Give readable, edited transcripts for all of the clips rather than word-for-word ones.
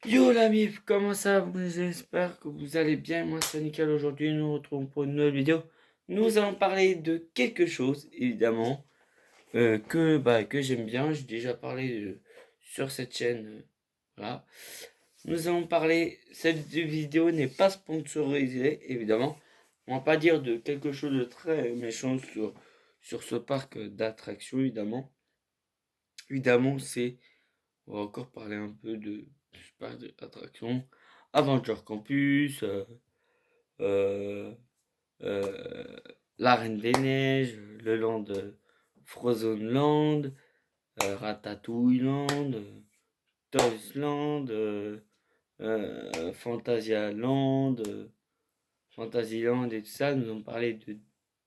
Yo la mif, comment ça va? J'espère que vous allez bien. Moi c'est nickel. Aujourd'hui nous nous retrouvons pour une nouvelle vidéo. Nous allons parler de quelque chose évidemment que j'aime bien. J'ai déjà parlé sur cette chaîne. Voilà. Nous allons parler. Cette vidéo n'est pas sponsorisée évidemment. On va pas dire de quelque chose de très méchant sur ce parc d'attractions évidemment. Évidemment c'est on va encore parler un peu de parc d'attractions. Avenger Campus, euh, euh, la Reine des Neiges, le land Frozen Land, Ratatouille Land, Toys Land, Fantasia Land, Fantasyland et tout ça. Nous allons parler de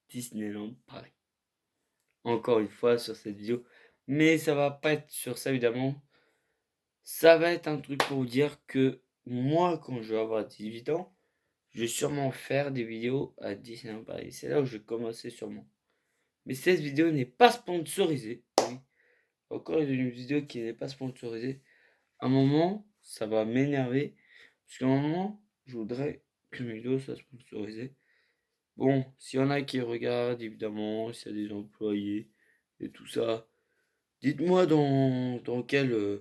Disneyland Paris. Encore une fois sur cette vidéo. Mais ça va pas être sur ça évidemment. Ça va être un truc pour vous dire que moi, quand je vais avoir 18 ans, je vais sûrement faire des vidéos à Disneyland Paris. C'est là où je vais commencer sûrement. Mais cette vidéo n'est pas sponsorisée. Oui. Encore une vidéo qui n'est pas sponsorisée. À un moment, ça va m'énerver. Parce qu'à un moment, je voudrais que mes vidéos soient sponsorisées. Bon, s'il y en a qui regardent, évidemment, s'il y a des employés et tout ça, dites-moi dans quel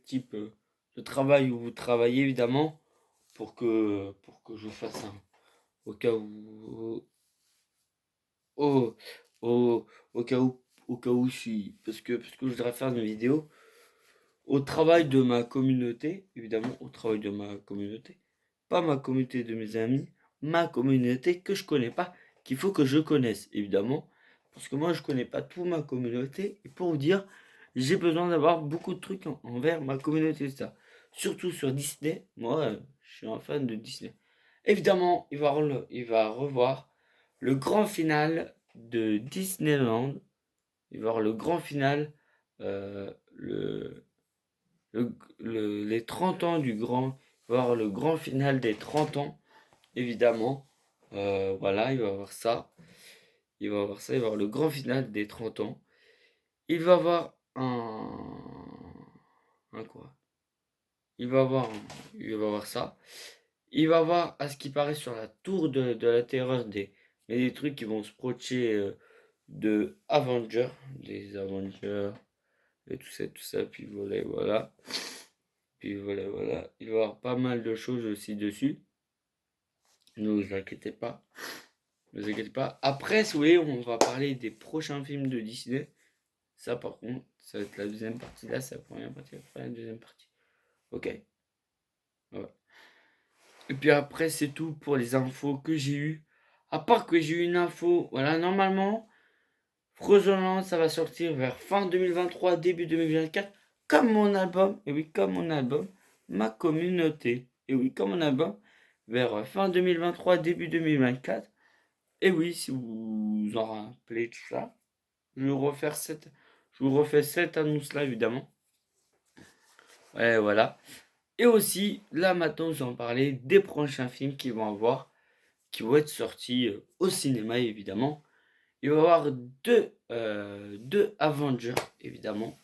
type de travail où vous travaillez évidemment pour que je fasse un au cas où au, au, au cas où je suis parce que je voudrais faire une vidéo au travail de ma communauté évidemment au travail de ma communauté pas ma communauté de mes amis ma communauté que je connais pas qu'il faut que je connaisse évidemment parce que moi je connais pas toute ma communauté et pour vous dire j'ai besoin d'avoir beaucoup de trucs envers ma communauté ça surtout sur Disney moi je suis un fan de Disney évidemment il va revoir le grand final de Disneyland il va voir le grand final les 30 ans du grand il va voir le grand final des 30 ans évidemment. Voilà, il va avoir ça. Il va avoir ça, il va avoir le grand final des 30 ans. Il va avoir un quoi? Il va avoir ça. Il va avoir, à ce qui paraît, sur la tour de la terreur des trucs qui vont se projeter de Avengers, des Avengers et tout ça, puis voilà, voilà. Puis voilà, voilà. Il va y avoir pas mal de choses aussi dessus. Ne vous inquiétez pas. Ne vous inquiétez pas. Après, si vous voulez, on va parler des prochains films de Disney. Ça, par contre, ça va être la deuxième partie. Là, c'est la première partie. Après, la deuxième partie. Ok. Voilà. Et puis après, c'est tout pour les infos que j'ai eues. À part que j'ai eu une info, voilà, normalement, Frozen ça va sortir vers fin 2023, début 2024, comme mon album, et oui, comme mon album, Ma Communauté. Et oui, comme mon album, vers fin 2023, début 2024. Et oui, si vous vous en rappelez de ça, je vous refais cette annonce-là, évidemment. Ouais, voilà. Et aussi, là maintenant, je vais en parler des prochains films qui vont être sortis au cinéma, évidemment. Il va y avoir deux Avengers, évidemment.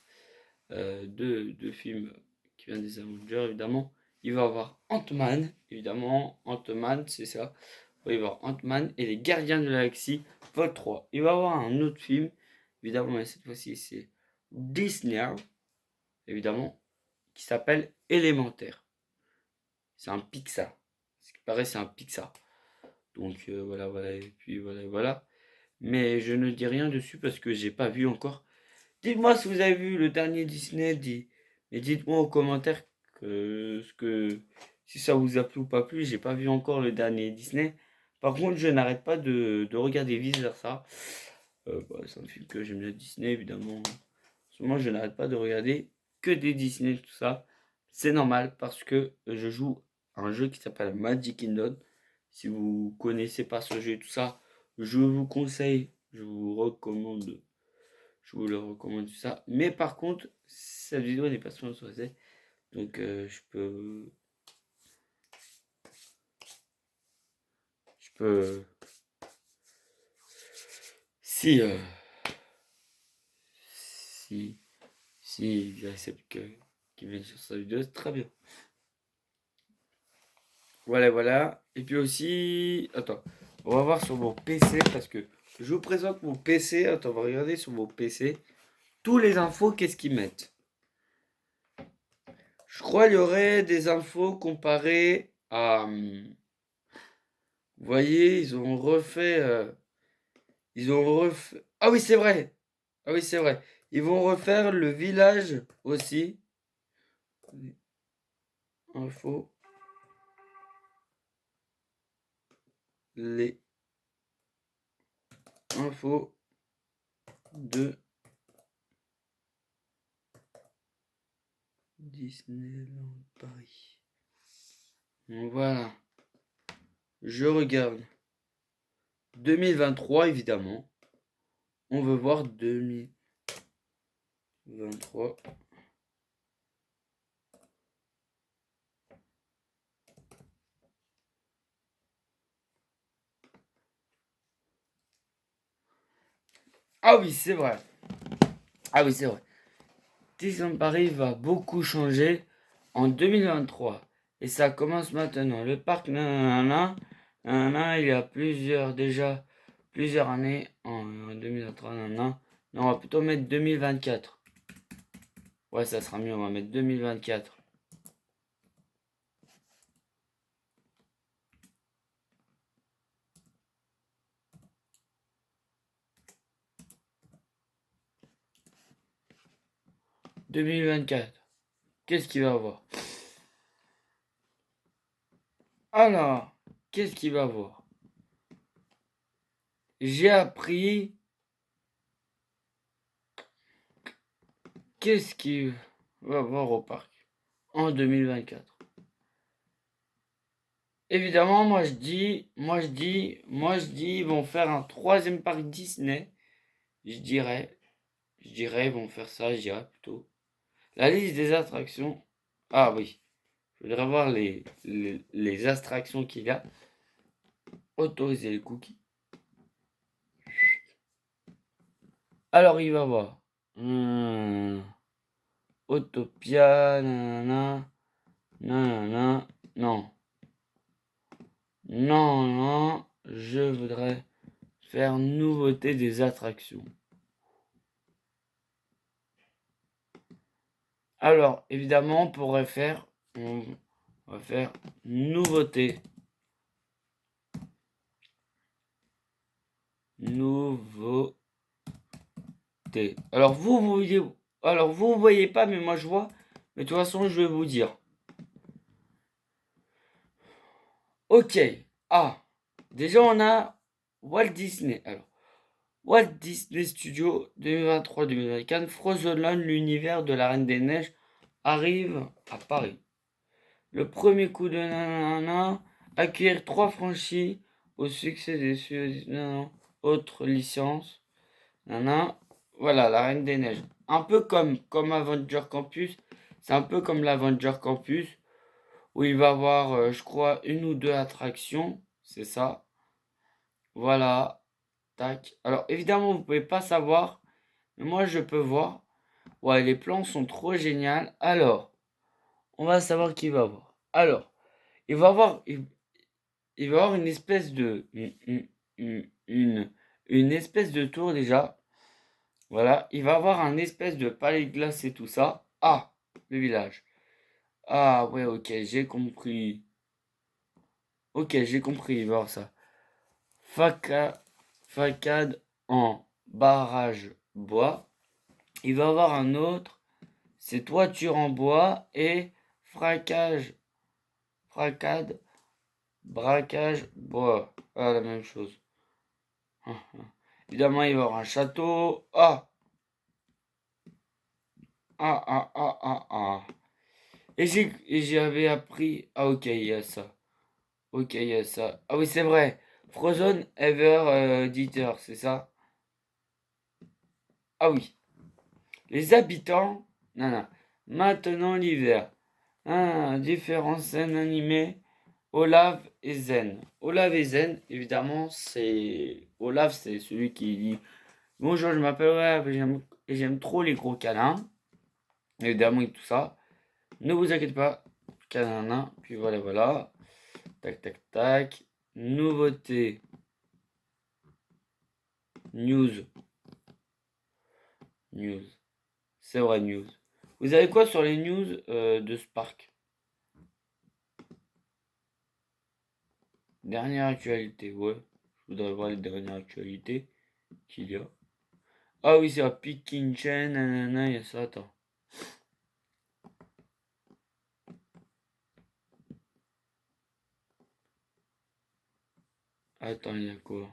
Deux films qui viennent des Avengers, évidemment. Il va y avoir Ant-Man, évidemment. Ant-Man, c'est ça. Il va y avoir Ant-Man et les Gardiens de la Galaxie, Vol 3. Il va y avoir un autre film, évidemment, mais cette fois-ci, c'est Disney, évidemment, qui s'appelle Élémentaire. C'est un Pixar. Ce qui paraît, c'est un Pixar. Donc voilà, voilà, et puis voilà, voilà. Mais je ne dis rien dessus parce que j'ai pas vu encore. Dites-moi si vous avez vu le dernier Disney, et dites-moi en commentaire si ça vous a plu ou pas plu. J'ai pas vu encore le dernier Disney. Par contre, je n'arrête pas de regarder vice versa. C'est un film que j'aime bien Disney, évidemment. Moi, je n'arrête pas de regarder que des Disney, tout ça. C'est normal parce que je joue à un jeu qui s'appelle Magic Kingdom. Si vous connaissez pas ce jeu et tout ça, je vous conseille, je vous le recommande tout ça. Mais par contre, cette vidéo n'est pas sponsorisée. Donc je peux si S'il accepte qu'il vienne sur sa vidéo, c'est très bien. Voilà, voilà. Et puis aussi, attends, on va voir sur mon PC parce que je vous présente mon PC. Attends, on va regarder sur mon PC. Tous les infos, qu'est-ce qu'ils mettent? Je crois qu'il y aurait des infos comparées à... Vous voyez, ils ont refait... Ah oui, c'est vrai. Ah oui, c'est vrai. Ils vont refaire le village aussi. Info. Les infos de Disneyland Paris. Donc voilà. Je regarde. 2023, évidemment. On veut voir 2023. Ah oui, c'est vrai. Ah oui, c'est vrai. Disneyland Paris va beaucoup changer en 2023. Et ça commence maintenant. Le parc, nanana, nanana, il y a déjà plusieurs années en 2023, nanana. Non, on va plutôt mettre 2024. Ouais, ça sera mieux, on va mettre 2024. « 2024. Qu'est-ce qu'il va avoir? Alors, qu'est-ce qu'il va avoir? J'ai appris... Qu'est-ce qu'il va avoir au parc en 2024? Évidemment, moi je dis, ils vont faire un troisième parc Disney. Je dirais, ils vont faire ça, je dirais plutôt. La liste des attractions. Ah oui, je voudrais voir les attractions qu'il y a. Autoriser les cookies. Alors il va voir. Autopia, nanana, nanana, non. Non, non, je voudrais faire nouveauté des attractions. Alors, évidemment, on va faire nouveauté. Nouveauté. Alors vous voyez pas, mais moi je vois. Mais de toute façon, je vais vous dire. Ok. Ah. Déjà, on a Walt Disney. Alors, Walt Disney Studio 2023-2024, Frozen Land, l'univers de la Reine des Neiges, arrive à Paris. Le premier coup de nanana, accueillir 3 franchises au succès des autres licences. Nanana. Voilà, la Reine des Neiges. Un peu comme Avenger Campus. C'est un peu comme l'Avenger Campus. Où il va y avoir, je crois, une ou deux attractions. C'est ça. Voilà. Tac. Alors, évidemment, vous ne pouvez pas savoir. Mais moi, je peux voir. Ouais, les plans sont trop géniaux. Alors, on va savoir qui va avoir. Alors, il va avoir, il va avoir une espèce de... Une espèce de tour déjà. Voilà, il va avoir un espèce de palais de glace et tout ça. Ah, le village. Ah ouais, ok, j'ai compris. Ok, j'ai compris, il va avoir ça. Facade en barrage bois. Il va avoir un autre. C'est toiture en bois et fracade, braquage bois. Ah, la même chose. Évidemment, il va avoir un château. Ah, ah, ah, ah, ah, ah. Et j'avais appris. Ah, ok, il y a ça. Ok, il y a ça. Ah oui, c'est vrai. Frozen Ever Dieter, c'est ça? Ah oui. Les habitants. Non, non. Maintenant l'hiver. Ah, différentes scènes animées. Olaf et Zen. Olaf et Zen, évidemment, c'est. Olaf, c'est celui qui dit bonjour, je m'appelle Olaf et j'aime trop les gros câlins. évidemment et tout ça. Ne vous inquiétez pas, canana, puis voilà, voilà. Tac, tac, tac. Nouveauté. News. News. C'est vrai, news. Vous avez quoi sur les news de Spark? Dernière actualité, ouais. Je voudrais voir les dernières actualités qu'il y a. Ah oui, c'est à Picking Chain, nanana, il y a ça, attends. Attends, il y a quoi?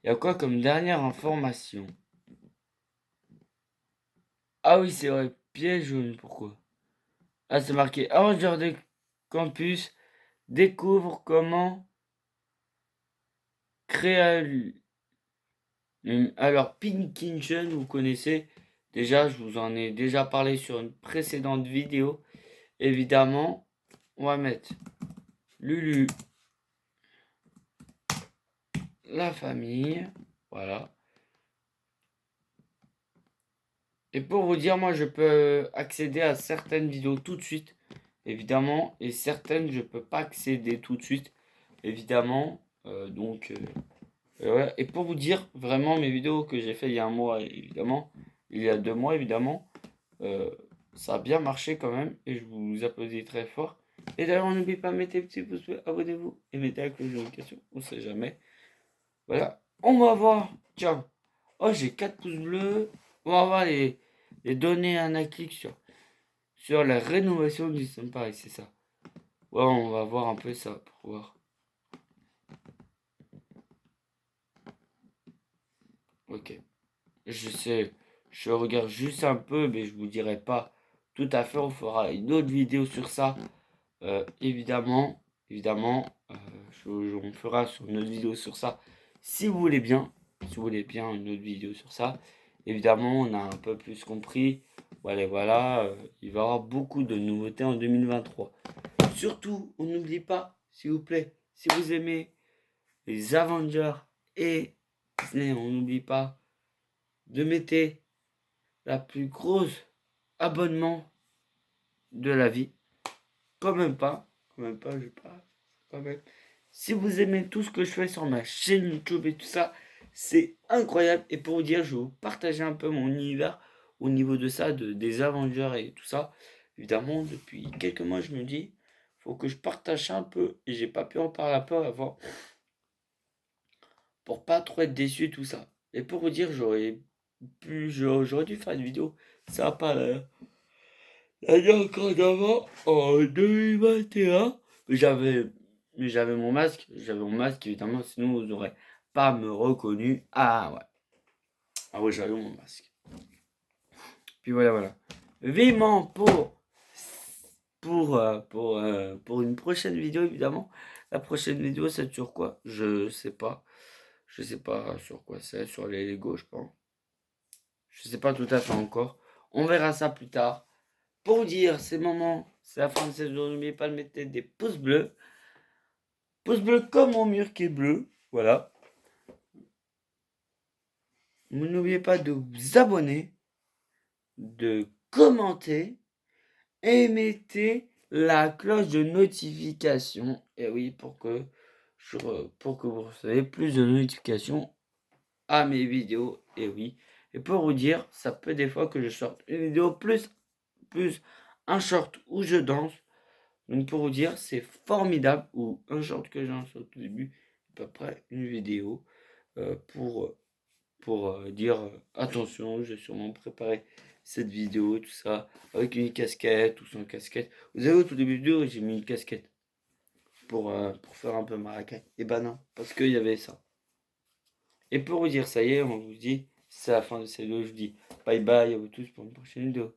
Il y a quoi comme dernière information? Ah oui, c'est vrai, piège jaune, pourquoi? Ah, c'est marqué Avenger de Campus découvre comment créer. Alors, Pink Kitchen, vous connaissez. Déjà, je vous en ai déjà parlé sur une précédente vidéo. Évidemment, on va mettre Lulu, la famille. Voilà. Et pour vous dire, moi, je peux accéder à certaines vidéos tout de suite, évidemment. Et certaines, je peux pas accéder tout de suite, évidemment. Et voilà. Et pour vous dire, vraiment, mes vidéos que j'ai fait il y a un mois, évidemment, il y a 2 mois, évidemment, euh, ça a bien marché quand même. Et je vous applaudis très fort. Et d'ailleurs, n'oubliez pas de mettre des petits pouces bleus, abonnez-vous et mettez la cloche de notification. On sait jamais. Voilà. On va voir. Tiens. Oh, j'ai 4 pouces bleus. On va voir les données analytiques sur la rénovation du Paris, c'est ça. Ouais, on va voir un peu ça pour voir. Ok. Je sais, je regarde juste un peu, mais je vous dirai pas tout à fait. On fera une autre vidéo sur ça. Évidemment, évidemment, on fera sur une autre vidéo sur ça. Si vous voulez bien, si vous voulez bien une autre vidéo sur ça. Évidemment, on a un peu plus compris. Voilà, voilà. Il va y avoir beaucoup de nouveautés en 2023. Surtout, on n'oublie pas, s'il vous plaît, si vous aimez les Avengers et Disney, on n'oublie pas de mettre la plus grosse abonnement de la vie. Quand même pas, je pas, quand même. Si vous aimez tout ce que je fais sur ma chaîne YouTube et tout ça, c'est incroyable. Et pour vous dire, je vais vous partager un peu mon univers au niveau de ça, des Avengers et tout ça. Évidemment, depuis quelques mois, je me dis, faut que je partage un peu. Et j'ai pas pu en parler un peu avant pour pas trop être déçu, tout ça. Et pour vous dire, j'aurais dû faire une vidéo. Ça va pas là. L'année encore d'avant, en 2021, j'avais, j'avais mon masque. J'avais mon masque, évidemment, sinon vous n'aurez pas me reconnu. Ah ouais. Ah ouais, j'avais mon masque. Puis voilà, voilà. Vivement pour une prochaine vidéo, évidemment. La prochaine vidéo, c'est sur quoi? Je sais pas. Je sais pas sur quoi c'est. Sur les Lego, je pense. Je sais pas tout à fait encore. On verra ça plus tard. Pour vous dire, c'est le moment, c'est la fin de cette vidéo. N'oubliez pas de mettre des pouces bleus. Pouce bleu comme mon mur qui est bleu. Voilà. N'oubliez pas de vous abonner, de commenter et mettez la cloche de notification. Et oui, pour que vous recevez plus de notifications à mes vidéos. Et oui. Et pour vous dire, ça peut des fois que je sorte une vidéo plus un short où je danse. Donc pour vous dire, c'est formidable. Ou un short que j'ai lancé au tout début, à peu près une vidéo pour dire attention, j'ai sûrement préparé cette vidéo, tout ça, avec une casquette ou sans casquette. Vous avez au tout début de vidéo, j'ai mis une casquette pour faire un peu ma raquette. Et ben non, parce qu'il y avait ça. Et pour vous dire, ça y est, on vous dit, c'est la fin de cette vidéo. Je vous dis bye bye à vous tous pour une prochaine vidéo.